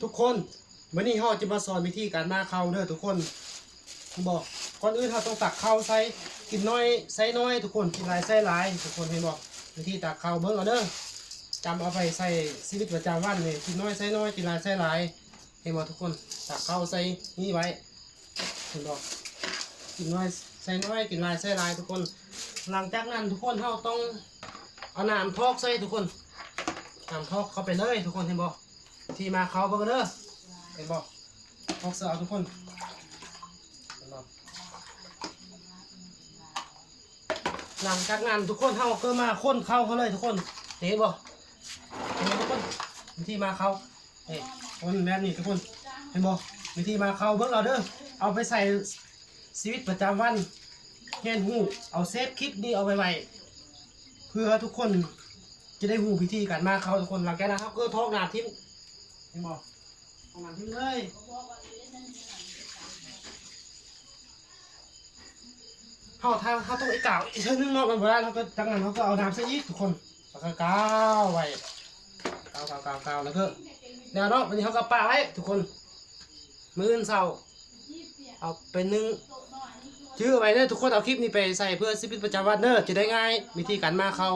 ทุกคนวันนี้เราจะมาสอนวิธีการมาเข้าเด้อทุกคนบอกก่อนอื่นเราต้องตักข้าวใส่กินน้อยใส่น้อยทุกคนกินหลายใส่หลายทุกคนเห็นบอกวิธีตักข้าวเบิ่งเอาเด้อจำเอาไปใส่ชีวิตประจำวันเลยกินน้อยใส่น้อยกินหลายใส่หลายเห็นบอกทุกคนตักข้าวใส่นี่ไว้เห็นบอกกินน้อยใส่น้อยกินหลายใส่หลายทุกคนหลังจากนั้นทุกคนเราต้องเอาน้ำทอกใส่ทุกคนน้ำทอกเข้าไปเลยทุกคนเห็นบอกที่มาเข้าเบิ่งเด้อเห็นบอกทอกเสือทุกคนหลังจากนั้นทุกคนเขาก็มาค้นเข้าเขาเลยทุกคนเห็นบ่เห็นทุกคนวิธีมาเข้าเฮ้ยคนแบบนี้ทุกคนเห็นบ่วิธีมาเข้าเบิ่งเอาเด้อเอาไปใส่ชีวิตประจำวันเห็นหูเอาเซฟคลิปนี้เอาไปไว้เพื่อทุกคนจะได้หูวิธีการมาเข้าทุกคนหลังจากนั้นเขาก็ทอกหนาทิ้งเห็นบ่ทอกหนาทิ้งเลยเขาต้องไอ้กาวอีกเท่านึงเนาะมันเวลาเขาก็จากนั้นเขาก็เอาน้ำใส่ยีสต์ทุกคนแล้วก็กาวไว้กาวแล้วก็เดี๋ยวเนาะวันนี้เขาก็ปาไว้ทุกคนมื้ออื่นเช้าเอาไปนึ่งชื่อไว้เด้อทุกคนเอาคลิปนี้ไปใส่เพื่อชีวิตประจำวันเด้อจะได้ง่ายวิธีการมาเขา